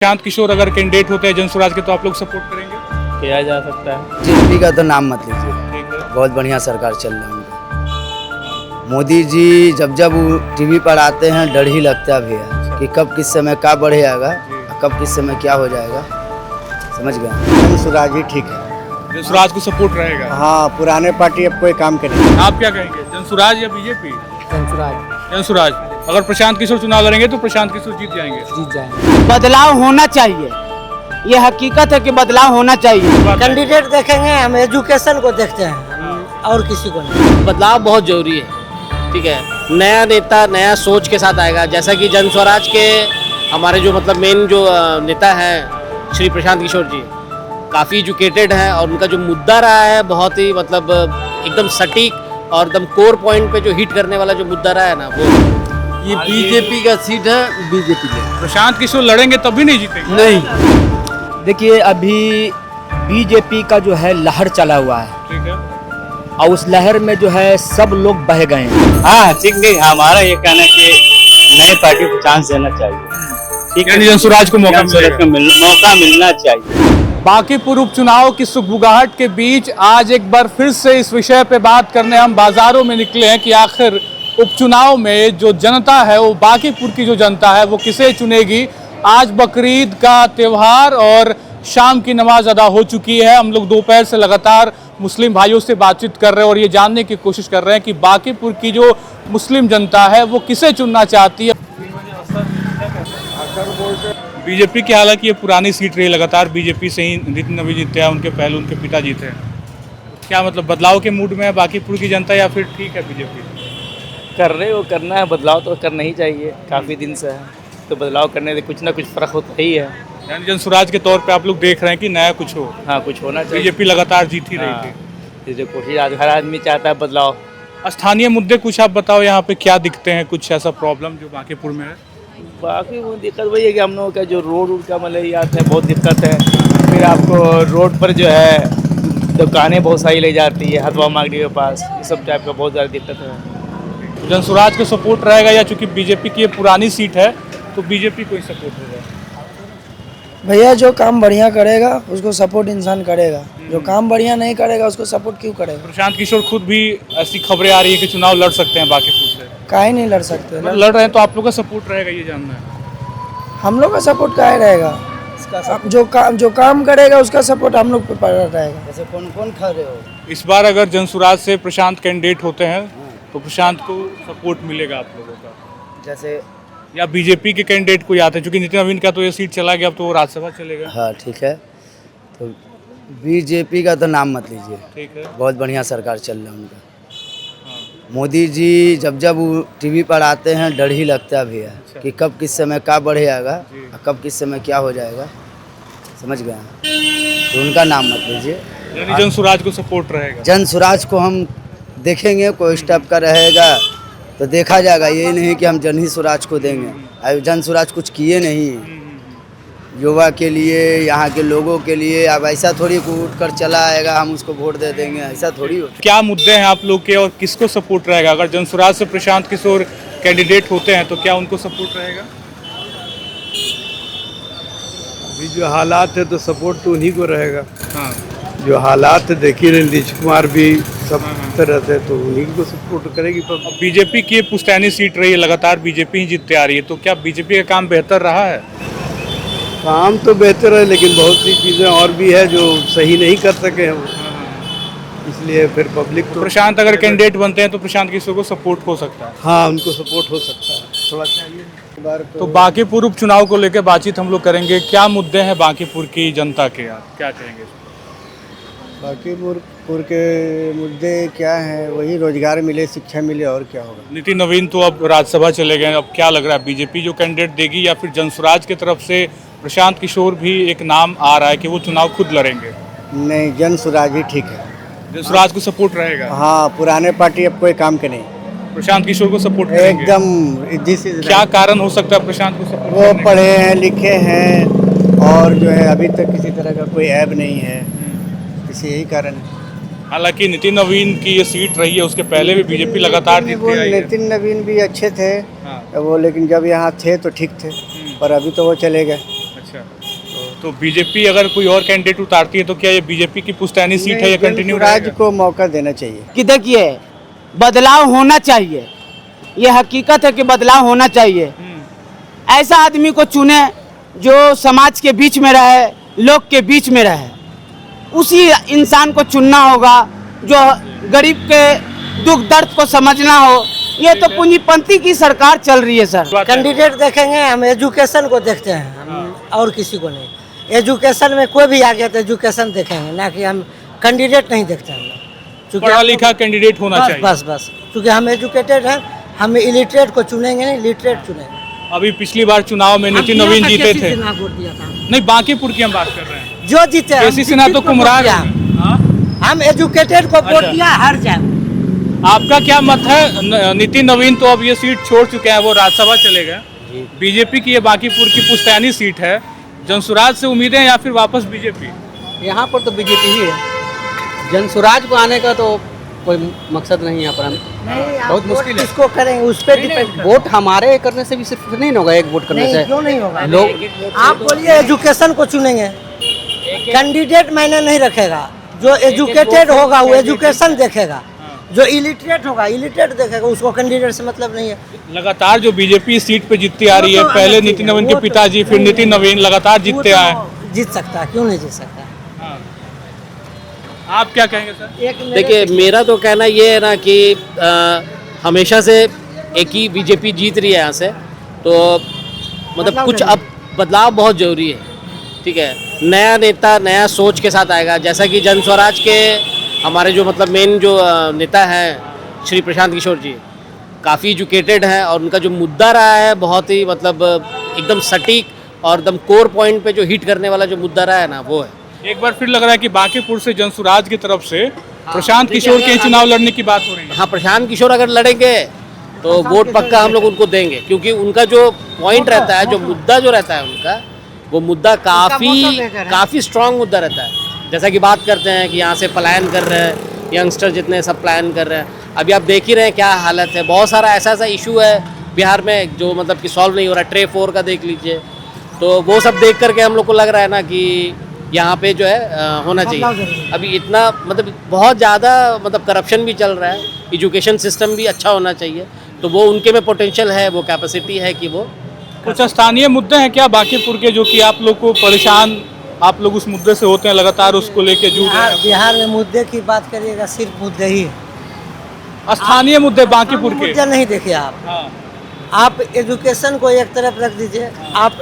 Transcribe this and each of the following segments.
प्रशांत किशोर अगर कैंडिडेट होते हैं जनसुराज के तो आप लोग सपोर्ट करेंगे? किया जा सकता है। बीजेपी का तो नाम मत लीजिए, ठीक है। बहुत बढ़िया सरकार चल रही है उनका। मोदी जी जब टीवी पर आते हैं डर ही लगता भी है कि कब किस समय क्या बढ़ जाएगा, कब किस समय क्या हो जाएगा। समझ गए? जनसुराज ही ठीक है। जनसुराज को सपोर्ट रहेगा। हाँ, पुराने पार्टी अब कोई काम करेगी। आप क्या कहेंगे, जनसुराज या बीजेपी? जनसुराज जनसुराज। अगर प्रशांत किशोर चुनाव लड़ेंगे तो प्रशांत किशोर जीत जाएंगे। जीत जाएंगे। बदलाव होना चाहिए, ये हकीकत है कि बदलाव होना चाहिए। कैंडिडेट देखेंगे, हम एजुकेशन को देखते हैं और किसी को नहीं। बदलाव बहुत जरूरी है, ठीक है। नया नेता नया सोच के साथ आएगा, जैसा कि जनस्वराज के हमारे जो मतलब मेन जो नेता हैं श्री प्रशांत किशोर जी काफ़ी एजुकेटेड हैं और उनका जो मुद्दा रहा है बहुत ही मतलब एकदम सटीक और एकदम कोर पॉइंट पे जो हिट करने वाला जो मुद्दा रहा है ना वो ये बीजेपी का सीट है, बीजेपी ले। प्रशांत किशोर लड़ेंगे तब भी नहीं जीतेंगे। नहीं, देखिए अभी बीजेपी का जो है लहर चला हुआ है ठीक है। और उस लहर में जो है सब लोग बह गए हैं। हाँ ठीक नहीं, हमारा ये कहना है कि नए पार्टी को चांस देना चाहिए। ठीक है, जनसुराज को मौका मिलना चाहिए। बांकीपुर उपचुनाव की सुगबुगाहट के बीच आज एक बार फिर से इस विषय पे बात करने हम बाजारों में निकले हैं कि आखिर उपचुनाव में जो जनता है वो बांकीपुर की जो जनता है वो किसे चुनेगी। आज बकरीद का त्यौहार और शाम की नमाज अदा हो चुकी है। हम लोग दोपहर से लगातार मुस्लिम भाइयों से बातचीत कर रहे हैं और ये जानने की कोशिश कर रहे हैं कि बांकीपुर की जो मुस्लिम जनता है वो किसे चुनना चाहती है। बीजेपी की, हालांकि ये पुरानी सीट रही, लगातार बीजेपी से ही नितिन नवीन जीते हैं, उनके पहले उनके पिता जीते हैं। क्या मतलब बदलाव के मूड में है बांकीपुर की जनता या फिर ठीक है बीजेपी? कर रहे हो, करना है बदलाव तो करना ही चाहिए, काफ़ी दिन से है तो बदलाव करने से कुछ ना कुछ फ़र्क होता ही है। यानी जनसुराज के तौर पे आप लोग देख रहे हैं कि नया कुछ हो। हाँ, कुछ होना चाहिए। बीजेपी लगातार जीत ही रही हाँ, थी। ये जो कोशिश हर आदमी चाहता है बदलाव। स्थानीय मुद्दे कुछ आप बताओ, यहाँ पे क्या दिखते हैं, कुछ ऐसा प्रॉब्लम जो बांकीपुर में है? बाकी वो दिक्कत वही है कि हम लोगों का जो रोड का मतलब आते हैं बहुत दिक्कत है। फिर आपको रोड पर जो है दुकानें बहुत सारी ले जाती है हथवा मांगने के पास, ये सब टाइप का बहुत ज़्यादा दिक्कत है। जनसुराज को सपोर्ट रहेगा या चूंकि बीजेपी की ये पुरानी सीट है तो बीजेपी को ही सपोर्ट होगा? भैया जो काम बढ़िया करेगा उसको सपोर्ट इंसान करेगा, जो काम बढ़िया नहीं करेगा उसको सपोर्ट क्यों करेगा। प्रशांत किशोर खुद भी ऐसी खबरें आ रही है कि चुनाव लड़ सकते हैं बांकीपुर से। काहे नहीं लड़ सकते, लड़ रहे हैं तो आप लोग का सपोर्ट रहेगा, ये जानना है। हम लोग का सपोर्ट काहे रहेगा। अब जो काम करेगा उसका सपोर्ट हम लोग पे पड़ा रहेगा। जैसे कौन कौन खड़े हो? इस बार अगर जनसुराज से प्रशांत कैंडिडेट होते हैं तो प्रशांत को सपोर्ट मिलेगा आप लोगों का, जैसे या बीजेपी के कैंडिडेट कोई आते हैं? क्योंकि नितिन नवीन का तो ये सीट चला गया, अब तो वो राज्यसभा चलेगा। हाँ ठीक है, तो बीजेपी का तो नाम मत लीजिए, ठीक है। बहुत बढ़िया सरकार चल रही है उनका। मोदी जी जब टीवी पर आते हैं डर ही लगता भी है कि कब किस समय क्या बढ़ जाएगा, कब किस समय क्या हो जाएगा। समझ गए? तो उनका नाम मत लीजिए। यानी जनसुराज को सपोर्ट रहेगा। जनसुराज को हम देखेंगे, कोई स्टेप का रहेगा तो देखा जाएगा। ये नहीं कि हम जन ही स्वराज को देंगे। अब जनसुराज कुछ किए नहीं युवा के लिए, यहाँ के लोगों के लिए। अब ऐसा थोड़ी उठ कर चला आएगा हम उसको वोट दे देंगे, ऐसा थोड़ी होता। क्या मुद्दे हैं आप लोग के और किसको सपोर्ट रहेगा? अगर जनसुराज से प्रशांत किशोर कैंडिडेट होते हैं तो क्या उनको सपोर्ट रहेगा? अभी जो हालात है तो सपोर्ट तो उन्हीं को रहेगा। हाँ, जो हालात देखिए, नीतीश कुमार भी सब तरह से तो उन्हीं को सपोर्ट करेगी। पर बीजेपी की पुश्तैनी सीट रही है, लगातार बीजेपी ही जीतते आ रही है, तो क्या बीजेपी का काम बेहतर रहा है? काम तो बेहतर है लेकिन बहुत सी चीज़ें और भी है जो सही नहीं कर सके हम, इसलिए फिर पब्लिक तो प्रशांत अगर कैंडिडेट बनते हैं तो प्रशांत किशोर को सपोर्ट हो सकता है। हाँ, उनको सपोर्ट हो सकता है। थोड़ा चाहिए तो बांकीपुर उपचुनाव को लेकर बातचीत हम लोग करेंगे। क्या मुद्दे हैं बांकीपुर की जनता के, आप क्या कहेंगे? बांकीपुर के मुद्दे क्या हैं? वही रोजगार मिले, शिक्षा मिले, और क्या होगा। नितिन नवीन तो अब राज्यसभा चले गए, अब क्या लग रहा है बीजेपी जो कैंडिडेट देगी या फिर जनसुराज की तरफ से प्रशांत किशोर भी एक नाम आ रहा है कि वो चुनाव खुद लड़ेंगे? नहीं, जनसुराज ही ठीक है। जनसुराज को सपोर्ट रहेगा। हाँ, पुराने पार्टी अब कोई काम के नहीं। प्रशांत किशोर को सपोर्ट करेंगे? एकदम। क्या कारण हो सकता है प्रशांत को सपोर्ट वो करने का? पढ़े हैं, लिखे हैं और जो है अभी तक किसी तरह का कोई ऐब नहीं है, इसी यही कारण है। हालांकि नितिन नवीन की ये सीट रही है, उसके पहले भी बीजेपी लगातार जीतती आई है। नितिन नवीन भी अच्छे थे हाँ। वो, लेकिन जब यहाँ थे तो ठीक थे, पर अभी तो वो चले गए। अच्छा। तो बीजेपी अगर कोई और कैंडिडेट उतारती है तो क्या ये बीजेपी की पुश्तैनी सीट है या कंटिन्यू राज्य को मौका देना चाहिए। कि देखिए बदलाव होना चाहिए, ये हकीकत है कि बदलाव होना चाहिए। ऐसा आदमी को चुने जो समाज के बीच में रहे, लोग के बीच में रहे, उसी इंसान को चुनना होगा जो गरीब के दुख दर्द को समझना हो। ये तो पूंजीपति की सरकार चल रही है सर। कैंडिडेट देखेंगे, हम एजुकेशन को देखते हैं, हम और किसी को नहीं। एजुकेशन में कोई भी आ गया तो एजुकेशन देखेंगे, ना कि हम कैंडिडेट नहीं देखते हम लोग। चूँकि पढ़ा लिखा कैंडिडेट होना चाहिए। बस क्योंकि हम एजुकेटेड हैं, हम इलिटरेट को चुनेंगे नहीं, लिटरेट चुनेंगे। अभी पिछली बार चुनाव में नितिन नवीन जीते थे। वोट दिया था नहीं, बांकीपुर की हम बात कर रहे हैं। जो जीते हम केसी सिन्हा तो कुमरार दिया। हैं। हम एजुकेटेड को वोट अच्छा। दिया, हार जाए। आपका क्या मत है? नितिन नवीन तो अब ये सीट छोड़ चुके हैं, वो राज्यसभा चले गए। बीजेपी की ये बांकीपुर की पुश्तैनी सीट है, जनसुराज से उम्मीदें या फिर वापस बीजेपी? यहाँ पर तो बीजेपी ही है। जनसुराज को आने का तो कोई मकसद नहीं यहाँ पर। हम बहुत मुश्किल है। किसको करेंगे उस पर डिपेंड। वोट हमारे करने से भी सिर्फ नहीं होगा, एक वोट करने से क्यों नहीं होगा? लोग आप बोलिए एजुकेशन को चुनेंगे, कैंडिडेट मायने नहीं रखेगा। जो एजुकेटेड होगा वो एजुकेशन देखेगा, जो इलिटरेट होगा इलिटरेट देखेगा, उसको कैंडिडेट से मतलब नहीं है। लगातार जो बीजेपी इस सीट पे जीतती आ रही है, पहले नितिन नवीन के पिताजी, फिर नितिन नवीन लगातार जीतते आए। जीत सकता है, क्यों नहीं जीत सकता? आप क्या कहेंगे सर? देखिए मेरा तो कहना ये है ना कि हमेशा से एक ही बीजेपी जीत रही है यहाँ से, तो मतलब कुछ अब बदलाव बहुत ज़रूरी है। ठीक है, नया नेता नया सोच के साथ आएगा। जैसा कि जन स्वराज के हमारे जो मतलब मेन जो नेता हैं श्री प्रशांत किशोर जी, काफ़ी एजुकेटेड हैं और उनका जो मुद्दा रहा है बहुत ही मतलब एकदम सटीक और एकदम कोर पॉइंट पे जो हिट करने वाला जो मुद्दा रहा है ना, वो है। एक बार फिर लग रहा है कि बांकीपुर से जनसुराज की तरफ से प्रशांत किशोर के चुनाव लड़ने की बात हो रही है। हाँ, प्रशांत किशोर अगर लड़ेंगे तो वोट पक्का हम लोग उनको देंगे, क्योंकि उनका जो पॉइंट रहता है, जो मुद्दा जो रहता है उनका, वो मुद्दा काफ़ी स्ट्रांग मुद्दा रहता है। जैसा कि बात करते हैं कि यहाँ से पलायन कर रहे हैं यंगस्टर, जितने सब पलायन कर रहे हैं। अभी आप देख ही रहे हैं क्या हालत है। बहुत सारा ऐसा इशू है बिहार में जो मतलब कि सॉल्व नहीं हो रहा। ट्रे 4 का देख लीजिए, तो वो सब देख करके हम लोग को लग रहा है ना कि यहाँ पे जो है होना चाहिए। अभी इतना मतलब बहुत ज़्यादा मतलब करप्शन भी चल रहा है, एजुकेशन सिस्टम भी अच्छा होना चाहिए, तो वो उनके में पोटेंशियल है, वो कैपेसिटी है कि वो कुछ स्थानीय मुद्दे हैं क्या बांकीपुर के जो कि आप लोग को परेशान, आप लोग उस मुद्दे से होते हैं, लगातार उसको लेके जूझ रहे हैं? बिहार में मुद्दे की बात करिएगा, सिर्फ मुद्दे ही है। स्थानीय मुद्दे बांकीपुर के मुद्दे नहीं देखिए आप। आप एजुकेशन को एक तरफ रख दीजिए, आप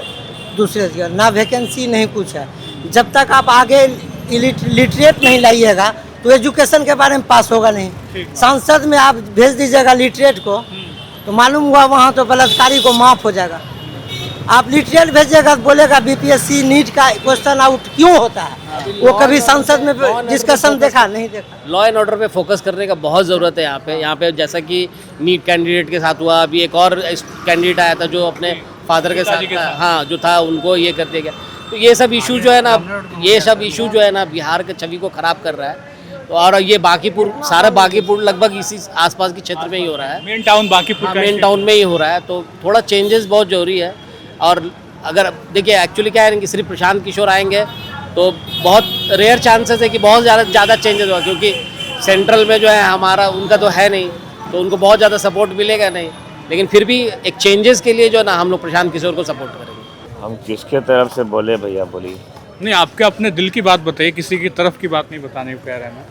दूसरे जगह ना वैकेंसी नहीं कुछ है। जब तक आप आगे लिटरेट नहीं लाइएगा तो एजुकेशन के बारे में पास होगा नहीं। संसद में आप भेज दीजिएगा लिटरेट को तो मालूम हुआ वहाँ तो बलात्कारी को माफ हो जाएगा। आप लिटरेट भेजिएगा तो बोलेगा बीपीएससी नीट का क्वेश्चन आउट क्यों होता है, वो कभी संसद में डिस्कशन देखा नहीं देखा। लॉ एंड ऑर्डर पे फोकस करने का बहुत ज़रूरत है यहाँ पे जैसा कि नीट कैंडिडेट के साथ हुआ। अभी एक और कैंडिडेट आया था जो अपने फादर के साथ हाँ जो था, उनको ये कर दिया गया। तो ये सब इशू जो है ना, बिहार के छवि को ख़राब कर रहा है। तो और ये बांकीपुर, सारा बांकीपुर लगभग इसी आसपास के क्षेत्र में ही हो रहा है। Main town Bankipur, main town में ही हो रहा है, तो थोड़ा चेंजेस बहुत ज़रूरी है। और अगर देखिए एक्चुअली क्या है कि सिर्फ प्रशांत किशोर आएंगे तो बहुत रेयर चांसेस है कि बहुत ज़्यादा चेंजेस होगा, क्योंकि सेंट्रल में जो है हमारा उनका तो है नहीं, तो उनको बहुत ज़्यादा सपोर्ट मिलेगा नहीं। लेकिन फिर भी एक चेंजेस के लिए जो है ना हम लोग प्रशांत किशोर को सपोर्ट करेंगे। हम किसके तरफ से बोले भैया, बोलिए। नहीं, आपके अपने दिल की बात बताइए, किसी की तरफ की बात नहीं बताने को कह रहे हैं।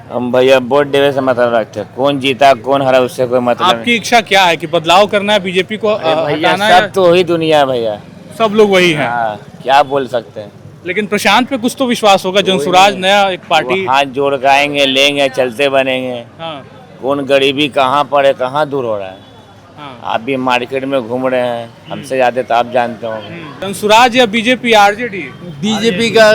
हम भैया वोट देने से मतलब रखते हैं, कौन जीता कौन हरा उससे कोई मतलब आपकी इच्छा क्या है कि बदलाव करना है, बीजेपी को भैया? हटाना है? सब तो वही दुनिया है भैया, सब लोग वही हैं। क्या बोल सकते हैं। लेकिन प्रशांत पे कुछ तो विश्वास होगा, जनसुराज नया एक पार्टी हाथ जोड़ के आएंगे, लेंगे, चलते बनेंगे। कौन गरीबी कहाँ पर है, कहाँ दूर हो रहा है। आप भी मार्केट में घूम रहे हैं, हमसे ज्यादा तो आप जानते हो। जनसुराज या बीजेपी आरजेडी? बीजेपी का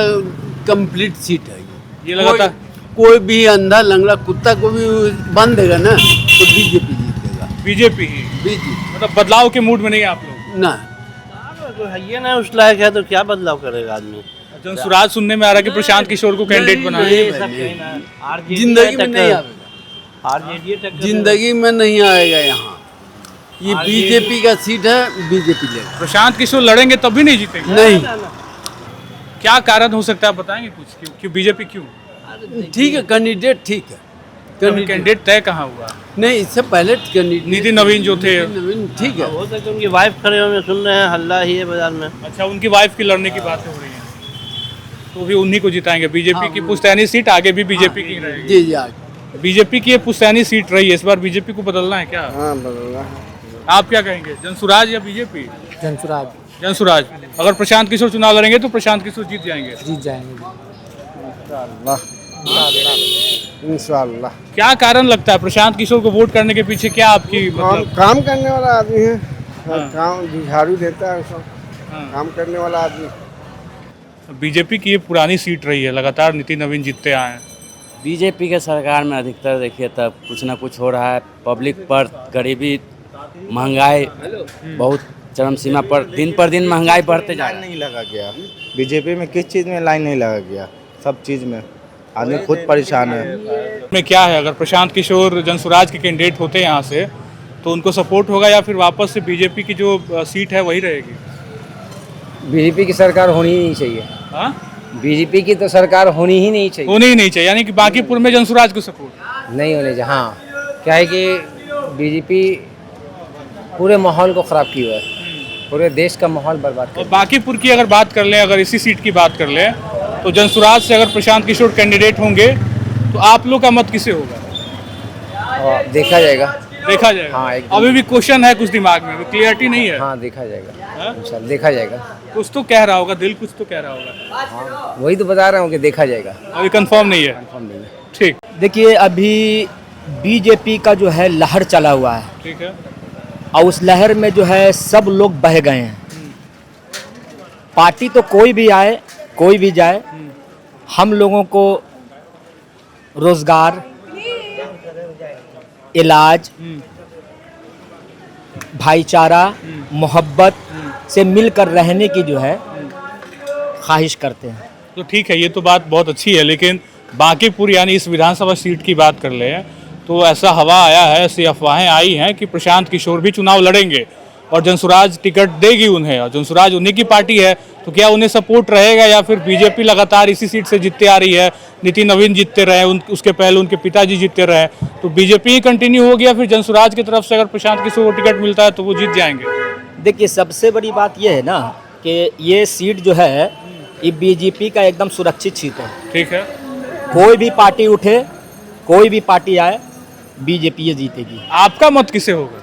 कंप्लीट सीट है ये लगातार। कोई भी अंधा लंगड़ा कुत्ता को भी बांध देगा ना तो बीजेपी जीतेगा। बीजेपी ही? बीजेपी मतलब बदलाव के मूड में नहीं आप लोग? ना, ये ना उस लायक है तो क्या बदलाव करेगा आदमी। जनसुराज सुनने में आ रहा है कि प्रशांत किशोर को कैंडिडेट बनाया। जिंदगी में नहीं आएगा, जिंदगी में नहीं आएगा। यहाँ ये बीजेपी का सीट है, बीजेपी लेगा। प्रशांत किशोर लड़ेंगे तब भी नहीं जीतेंगे? नहीं, क्या कारण हो सकता है, आप बताएंगे कुछ? क्यों बीजेपी क्यों? ठीक है, कैंडिडेट ठीक है। कैंडिडेट तय कहाँ हुआ? नहीं, इससे पहले कैंडिडेट नितिन नवीन जो थे। नवीन ठीक है। हो सकता है उनकी वाइफ खड़े होंगे, सुन रहे हैं हल्ला ही है बाजार में। अच्छा, उनकी वाइफ की लड़ने की बात हो रही है, तो भी उन्हीं को जिताएंगे। बीजेपी की पुश्तैनी सीट आगे भी बीजेपी की रहेगी। जी जी, बीजेपी की ये पुश्तैनी सीट रही है, इस बार बीजेपी को बदलना है क्या? हाँ बदलना है। आप क्या कहेंगे, जनसुराज या बीजेपी? जनसुराज जनसुराज। अगर प्रशांत किशोर चुनाव लड़ेंगे तो प्रशांत किशोर जीत जाएंगे। जीत जाएंगे। इंशाल्लाह। क्या कारण लगता है प्रशांत किशोर को वोट करने के पीछे? क्या आपकी मतलब? काम करने वाला आदमी है, हाँ। काम झाड़ू देता है, सब हाँ। काम करने वाला आदमी। बीजेपी की ये पुरानी सीट रही है, लगातार नितिन नवीन जीतते आए हैं। बीजेपी के सरकार में अधिकतर देखिए तब कुछ ना कुछ हो रहा है। पब्लिक पर गरीबी, महंगाई बहुत चरम सीमा पर, दिन पर दिन महंगाई बढ़ते जा रहा है। नहीं लगा गया बीजेपी में, किस चीज़ में लाइन नहीं लगा गया? सब चीज़ में आदमी खुद परेशान है। में क्या है, अगर प्रशांत किशोर जनसुराज के कैंडिडेट होते हैं यहाँ से तो उनको सपोर्ट होगा या फिर वापस से बीजेपी की जो सीट है वही रहेगी? बीजेपी की सरकार होनी ही नहीं चाहिए। हाँ, बीजेपी की तो सरकार होनी ही नहीं चाहिए। होनी ही नहीं चाहिए, यानी कि बांकीपुर में जनसुराज को सपोर्ट नहीं होने चाहिए। हाँ, क्या है कि बीजेपी पूरे माहौल को ख़राब किया हुआ है, पूरे देश का माहौल बर्बाद कर। और बांकीपुर की अगर बात कर लें, अगर इसी सीट की बात कर लें तो जनसुराज से अगर प्रशांत किशोर कैंडिडेट होंगे तो आप लोग का मत किसे होगा? और देखा जाएगा। देखा जाएगा। हाँ, एकदम। अभी भी क्वेश्चन है कुछ दिमाग में, क्लियरिटी नहीं है। हाँ, देखा जाएगा। हाँ? इंशाल्लाह देखा जाएगा। कुछ तो कह रहा होगा दिल, कुछ तो कह रहा होगा। हाँ, वही तो बता रहा हूँ कि देखा जाएगा। अभी कंफर्म नहीं है। कंफर्म नहीं है। ठीक। देखिए, अभी बीजेपी का जो है लहर चला हुआ है ठीक है। और उस लहर में जो है सब लोग बह गए हैं। पार्टी तो कोई भी आए, कोई भी जाए, हम लोगों को रोजगार, इलाज, भाईचारा, मोहब्बत से मिलकर रहने की जो है ख्वाहिश करते हैं। तो ठीक है, ये तो बात बहुत अच्छी है, लेकिन बांकीपुर यानी इस विधानसभा सीट की बात कर ले तो ऐसा हवा आया है, ऐसी अफवाहें आई हैं कि प्रशांत किशोर भी चुनाव लड़ेंगे और जनसुराज टिकट देगी उन्हें, और जनसुराज उन्हीं की पार्टी है, तो क्या उन्हें सपोर्ट रहेगा या फिर बीजेपी लगातार इसी सीट से जीतते आ रही है? नितिन नवीन जीतते रहे, उसके पहले उनके पिताजी जीतते रहे, तो बीजेपी ही कंटिन्यू होगी या फिर जनसुराज की तरफ से अगर प्रशांत किशोर को टिकट मिलता है तो वो जीत जाएंगे? देखिए, सबसे बड़ी बात यह है ना कि ये सीट जो है ये बीजेपी का एकदम सुरक्षित सीट है। ठीक है। कोई भी पार्टी उठे, कोई भी पार्टी आए, बीजेपी ये जीतेगी। आपका मत किसे होगा?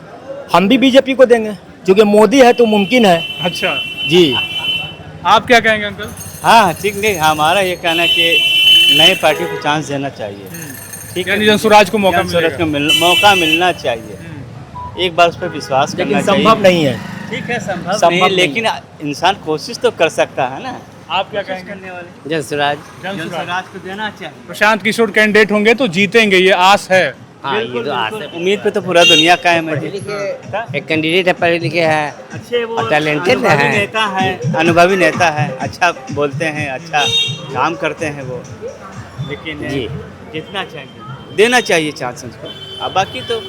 हम भी बीजेपी को देंगे, क्योंकि मोदी है तो मुमकिन है। अच्छा जी। आप क्या कहेंगे अंकल? हाँ ठीक, नहीं हमारा ये कहना है कि नई पार्टी को चांस देना चाहिए। ठीक है, यानी जनसुराज को मौका मौका मिलना चाहिए। एक बार उस पर विश्वास करना लेकिन चाहिए। संभव नहीं है। ठीक है, संभव नहीं, लेकिन इंसान कोशिश तो कर सकता है ना। आप क्या कहेंगे? जनसुराज जनसुराज को देना चाहिए। प्रशांत किशोर कैंडिडेट होंगे तो जीतेंगे, ये आस है। हाँ, ये तो आस है, उम्मीद पे तो पूरा दुनिया का है। एक कैंडिडेट है, पढ़े लिखे है, अच्छे और टैलेंटेड है, नेता है, अनुभवी नेता है, अच्छा बोलते हैं, अच्छा काम करते हैं वो, लेकिन जी जितना चाहिए देना चाहिए चांस उसको। अब बाकी तो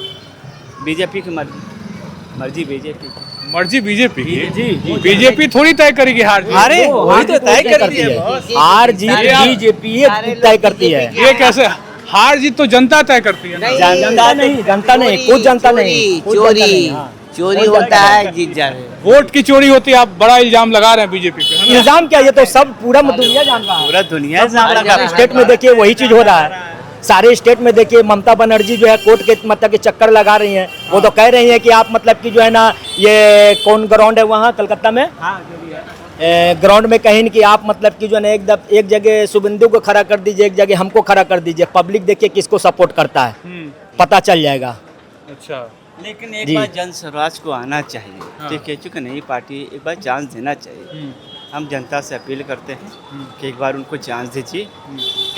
बीजेपी की मर्जी बीजेपी की। मर्जी बीजेपी की? जी। बीजेपी थोड़ी तय करेगी हार जीत। अरे वही तो तय करती है। हार जीत बीजेपी तय करती है। ये कैसे? हार जीत तो जनता तय करती है ना। जनता नहीं, कुछ जनता नहीं। चोरी होता है, जीत जा रहे हैं। वोट की चोरी होती है, आप बड़ा इल्जाम लगा रहे हैं बीजेपी पे, है ना? इल्जाम क्या, ये तो सब पूरा दुनिया जान रहा है। पूरा दुनिया स्टेट में देखिए वही चीज हो रहा है। सारे स्टेट में देखिए ममता बनर्जी जो है कोर्ट के मतलब के चक्कर लगा रही हैं। वो तो कह रही हैं कि आप मतलब कि जो है ना, ये कौन ग्राउंड है वहाँ कलकत्ता में, ग्राउंड में कहीं कि आप मतलब कि जो है ना एक जगह शुभेंदु को खड़ा कर दीजिए, एक जगह हमको खड़ा कर दीजिए, पब्लिक देखिए किसको सपोर्ट करता है, पता चल जाएगा। अच्छा, लेकिन एक बार जनसुराज को आना चाहिए। ठीक है, चूँकि नई पार्टी, एक बार चांस देना चाहिए। हम जनता से अपील करते हैं कि एक बार उनको चांस दीजिए,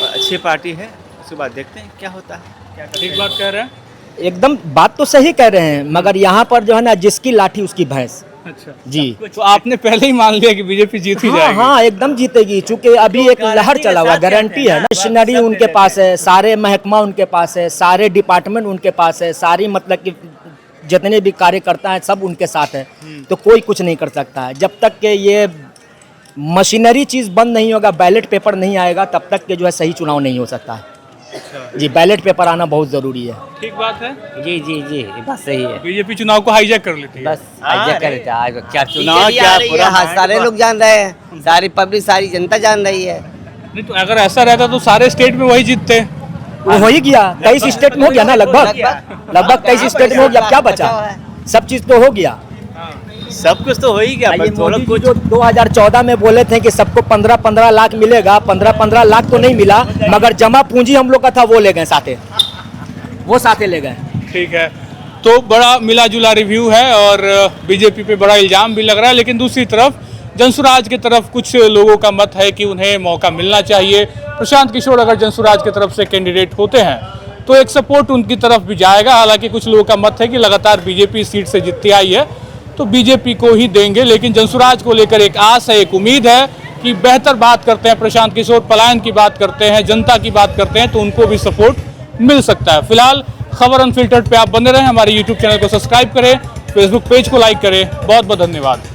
और अच्छी पार्टी है, उसके बाद देखते हैं क्या होता है। ठीक बात कह रहे हैं। एकदम बात तो सही कह रहे हैं, मगर यहाँ पर जो है ना जिसकी लाठी उसकी भैंस। अच्छा जी। तो आपने पहले ही मान लिया कि बीजेपी जीत ही जाएगी? हाँ, एकदम जीतेगी, चूंकि अभी एक लहर चला हुआ, गारंटी है ना। मशीनरी उनके पास है, सारे महकमा उनके पास है, सारे डिपार्टमेंट उनके पास है, सारी मतलब कि जितने भी कार्यकर्ता हैं सब उनके साथ है, तो कोई कुछ नहीं कर सकता है। जब तक कि ये मशीनरी चीज़ बंद नहीं होगा, बैलेट पेपर नहीं आएगा तब तक के जो है सही चुनाव नहीं हो सकता है। जी, बैलेट पेपर आना बहुत ज़रूरी है। ठीक बात है। जी जी जी, ये बात सही है। बीजेपी चुनाव को हाईजैक कर लेती है। बस हाईजैक कर लेते हैं। क्या चुनाव, BJP क्या आ रही पूरा है, सारे लोग जान रहे हैं, सारी पब्लिक, सारी जनता जान रही है। नहीं तो अगर ऐसा रहता तो सारे स्टेट में वही जीतते। वो हो ही गया, 23 स्टेट में हो गया ना, लगभग 23 स्टेट में हो गया, क्या बचा? सब चीज़ तो हो गया, सब कुछ तो हो ही गया। ये मोदी जी जो 2014 में बोले थे कि सबको 15-15 लाख मिलेगा, 15-15 लाख तो नहीं मिला, मगर जमा पूंजी हम लोग का था वो ले गए साथे, वो साथे ले गए। ठीक है, तो बड़ा मिला जुला रिव्यू है और बीजेपी पे बड़ा इल्ज़ाम भी लग रहा है, लेकिन दूसरी तरफ जनसुराज की तरफ कुछ लोगों का मत है कि उन्हें मौका मिलना चाहिए। प्रशांत किशोर अगर जनसुराज की तरफ से कैंडिडेट होते हैं तो एक सपोर्ट उनकी तरफ भी जाएगा। हालांकि कुछ लोगों का मत है कि लगातार बीजेपी सीट से जीतती आई है तो बीजेपी को ही देंगे, लेकिन जनसुराज को लेकर एक आस है, एक उम्मीद है कि बेहतर बात करते हैं प्रशांत किशोर, पलायन की बात करते हैं, जनता की बात करते हैं तो उनको भी सपोर्ट मिल सकता है। फिलहाल खबर अनफिल्टर्ड पे आप बने रहें, हमारे यूट्यूब चैनल को सब्सक्राइब करें, फेसबुक पेज को लाइक करें। बहुत बहुत धन्यवाद।